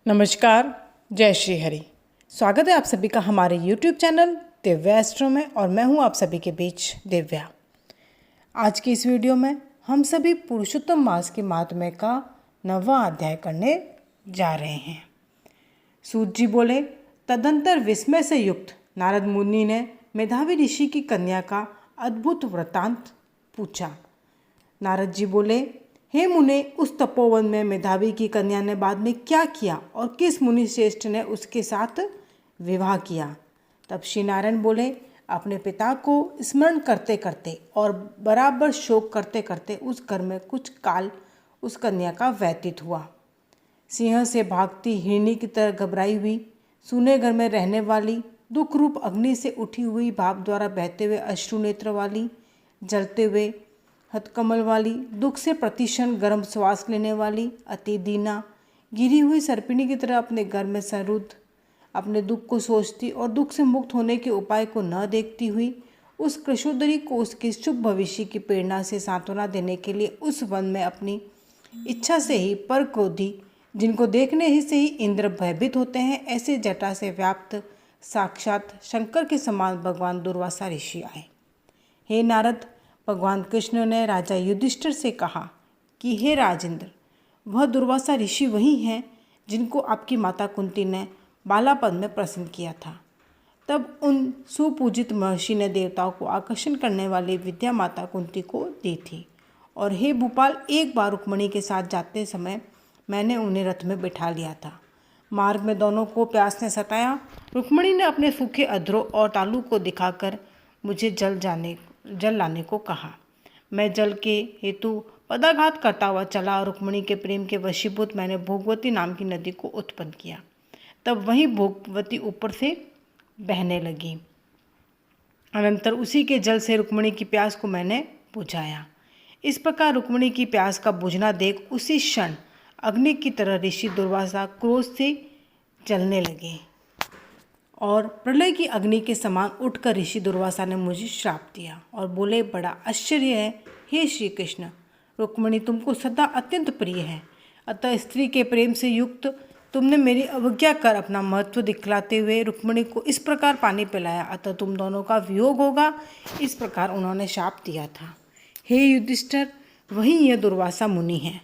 नमस्कार, जय श्री हरि। स्वागत है आप सभी का हमारे YouTube चैनल दिव्या एस्ट्रो में और मैं हूं आप सभी के बीच दिव्या। आज की इस वीडियो में हम सभी पुरुषोत्तम मास के महात्म्य का 9वां अध्याय करने जा रहे हैं। सूत जी बोले, तदंतर विस्मय से युक्त नारद मुनि ने मेधावी ऋषि की कन्या का अद्भुत वृत्तांत पूछा। नारद जी बोले, हे मुने, उस तपोवन में मेधावी की कन्या ने बाद में क्या किया और किस मुनि श्रेष्ठ ने उसके साथ विवाह किया? तब श्री नारायण बोले, अपने पिता को स्मरण करते करते और बराबर शोक करते करते उस घर में कुछ काल उस कन्या का व्यतीत हुआ। सिंह से भागती हिरणी की तरह घबराई हुई, सूने घर में रहने वाली, दुख रूप अग्नि से उठी हुई भाप द्वारा बहते हुए अश्रु नेत्र वाली, जलते हुए हथकमल वाली, दुख से प्रतिक्षण गर्म श्वास लेने वाली, अति दीना, गिरी हुई सर्पिणी की तरह अपने घर में संरुद्ध, अपने दुख को सोचती और दुख से मुक्त होने के उपाय को न देखती हुई, उस कृशोदरी को उसके शुभ भविष्य की प्रेरणा से सांत्वना देने के लिए उस वन में अपनी इच्छा से ही पर क्रोधी, जिनको देखने ही से ही इंद्र भयभीत होते हैं, ऐसे जटा से व्याप्त साक्षात शंकर के समान भगवान दुर्वासा ऋषि आए। हे नारद, भगवान कृष्ण ने राजा युधिष्ठिर से कहा कि हे राजेंद्र, वह दुर्वासा ऋषि वही हैं जिनको आपकी माता कुंती ने बालापन में प्रसन्न किया था। तब उन सुपूजित महर्षि ने देवताओं को आकर्षण करने वाली विद्या माता कुंती को दी थी। और हे भूपाल, एक बार रुक्मिणी के साथ जाते समय मैंने उन्हें रथ में बिठा लिया था। मार्ग में दोनों को प्यास ने सताया। रुक्मिणी ने अपने सूखे अधरों और तालू को दिखाकर मुझे जल लाने को कहा। मैं जल के हेतु पदाघात करता हुआ चला और रुक्मिणी के प्रेम के वशीभूत मैंने भोगवती नाम की नदी को उत्पन्न किया। तब वही भोगवती ऊपर से बहने लगी। अनंतर उसी के जल से रुक्मिणी की प्यास को मैंने बुझाया। इस प्रकार रुक्मिणी की प्यास का बुझना देख उसी क्षण अग्नि की तरह ऋषि दुर्वासा क्रोध से जलने लगे और प्रलय की अग्नि के समान उठकर ऋषि दुर्वासा ने मुझे श्राप दिया और बोले, बड़ा आश्चर्य है हे श्री कृष्ण, रुक्मिणी तुमको सदा अत्यंत प्रिय है, अतः स्त्री के प्रेम से युक्त तुमने मेरी अवज्ञा कर अपना महत्व दिखलाते हुए रुक्मिणी को इस प्रकार पानी पिलाया, अतः तुम दोनों का वियोग होगा। इस प्रकार उन्होंने शाप दिया था। हे युधिष्ठिर, वही यह दुर्वासा मुनि है,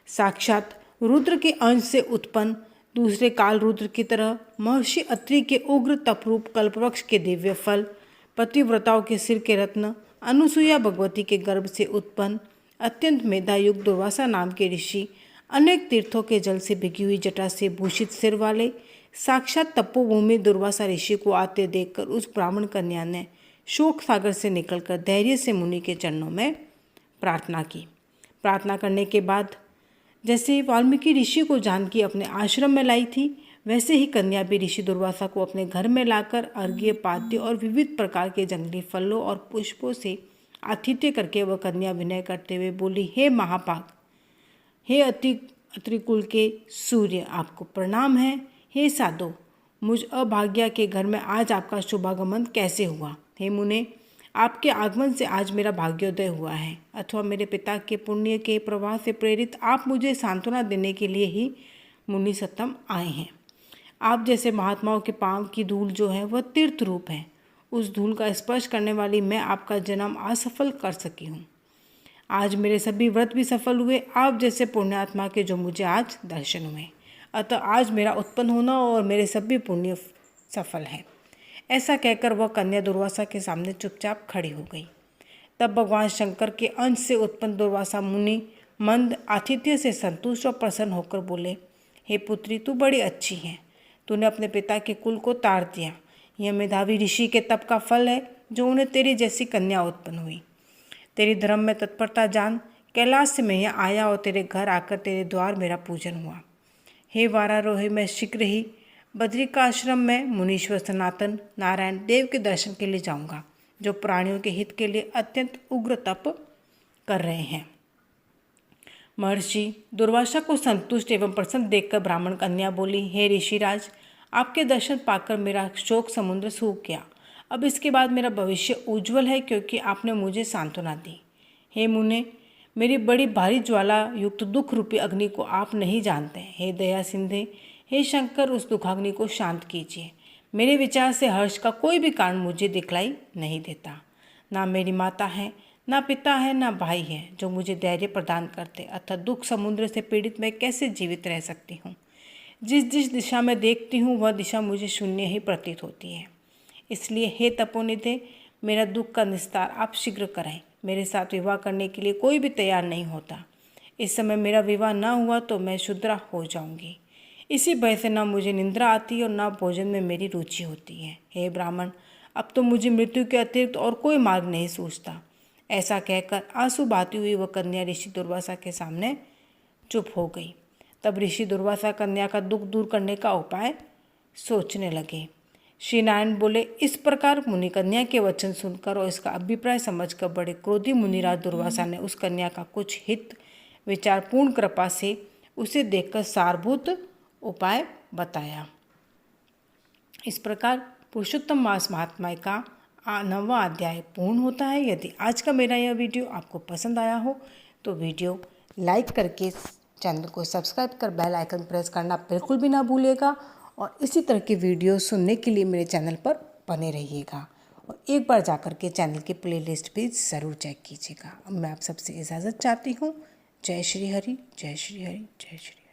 साक्षात रुद्र के अंश से उत्पन्न, दूसरे काल रुद्र की तरह महर्षि अत्रि के उग्र तपरूप कल्पवृक्ष के दिव्य फल, पतिव्रताओं के सिर के रत्न, अनुसुईया भगवती के गर्भ से उत्पन्न अत्यंत मेधायुक्त दुर्वासा नाम के ऋषि, अनेक तीर्थों के जल से भिगी हुई जटा से भूषित सिर वाले, साक्षात तपोभूमि दुर्वासा ऋषि को आते देखकर उस ब्राह्मण कन्या ने शोक सागर से निकलकर धैर्य से मुनि के चरणों में प्रार्थना की। प्रार्थना करने के बाद जैसे वाल्मीकि ऋषि को जानकी अपने आश्रम में लाई थी, वैसे ही कन्या भी ऋषि दुर्वासा को अपने घर में लाकर अर्घ्य, पाद्य और विविध प्रकार के जंगली फलों और पुष्पों से आतिथ्य करके वह कन्या विनय करते हुए बोली, हे महाभाग, हे अत्रिकुल के सूर्य, आपको प्रणाम है। हे साधो, मुझ अभाग्या के घर में आज आपका शुभागमन कैसे हुआ? हे मुने, आपके आगमन से आज मेरा भाग्योदय हुआ है, अथवा मेरे पिता के पुण्य के प्रवाह से प्रेरित आप मुझे सांत्वना देने के लिए ही मुनि सत्तम आए हैं। आप जैसे महात्माओं के पांव की धूल जो है वह तीर्थ रूप है, उस धूल का स्पर्श करने वाली मैं आपका जन्म असफल कर सकी हूँ। आज मेरे सभी व्रत भी सफल हुए, आप जैसे पुण्यात्मा के जो मुझे आज दर्शन हुए, अतः आज मेरा उत्पन्न होना और मेरे सभी पुण्य सफल है। ऐसा कहकर वह कन्या दुर्वासा के सामने चुपचाप खड़ी हो गई। तब भगवान शंकर के अंश से उत्पन्न दुर्वासा मुनि मंद आतिथ्य से संतुष्ट और प्रसन्न होकर बोले, हे पुत्री, तू बड़ी अच्छी है, तूने अपने पिता के कुल को तार दिया। यह मेधावी ऋषि के तप का फल है जो उन्हें तेरी जैसी कन्या उत्पन्न हुई। तेरी धर्म में तत्परता जान कैलाश से मैं यहाँ आया और तेरे घर आकर तेरे द्वार मेरा पूजन हुआ। हे वारारोही, मैं शीघ्र ही बद्रिकाश्रम में मुनीश्वर सनातन नारायण देव के दर्शन के लिए जाऊंगा, जो प्राणियों के हित के लिए अत्यंत उग्र तप कर रहे हैं। महर्षि दुर्वासा को संतुष्ट एवं प्रसन्न देखकर ब्राह्मण कन्या बोली, हे ऋषिराज, आपके दर्शन पाकर मेरा शोक समुद्र सूख गया। अब इसके बाद मेरा भविष्य उज्ज्वल है, क्योंकि आपने मुझे सांत्वना दी। हे मुने, मेरी बड़ी भारी ज्वाला युक्त दुख रूपी अग्नि को आप नहीं जानते। हे दया सिंधे, हे शंकर, उस दुखाग्नि को शांत कीजिए। मेरे विचार से हर्ष का कोई भी कारण मुझे दिखलाई नहीं देता। ना मेरी माता है, ना पिता है, ना भाई है जो मुझे धैर्य प्रदान करते, अतः दुख समुद्र से पीड़ित मैं कैसे जीवित रह सकती हूँ। जिस जिस दिशा में देखती हूँ वह दिशा मुझे शून्य ही प्रतीत होती है। इसलिए हे तपोनिधे, मेरा दुख का निस्तार आप शीघ्र कराएं। मेरे साथ विवाह करने के लिए कोई भी तैयार नहीं होता। इस समय मेरा विवाह न हुआ तो मैं शूद्रा हो जाऊंगी। इसी भय से ना मुझे निंद्रा आती और ना भोजन में मेरी रुचि होती है। हे ब्राह्मण, अब तो मुझे मृत्यु के अतिरिक्त और कोई मार्ग नहीं सूझता। ऐसा कहकर आंसू बहाती हुई वह कन्या ऋषि दुर्वासा के सामने चुप हो गई। तब ऋषि दुर्वासा कन्या का दुख दूर करने का उपाय सोचने लगे। श्री नारायण बोले, इस प्रकार मुनि कन्या के वचन सुनकर और इसका अभिप्राय समझकर बड़े क्रोधी मुनिराज दुर्वासा ने उस कन्या का कुछ हित विचार पूर्ण कृपा से उसे देखकर सारभूत उपाय बताया। इस प्रकार पुरुषोत्तम मास महात्म्य का 9वां अध्याय पूर्ण होता है। यदि आज का मेरा यह वीडियो आपको पसंद आया हो तो वीडियो लाइक करके चैनल को सब्सक्राइब कर बेल आइकन प्रेस करना बिल्कुल भी ना भूलिएगा और इसी तरह की वीडियो सुनने के लिए मेरे चैनल पर बने रहिएगा और एक बार जाकर के चैनल की प्लेलिस्ट भी ज़रूर चेक कीजिएगा। अब मैं आप सबसे इजाज़त चाहती हूँ। जय श्री हरि, जय श्री हरि, जय श्री।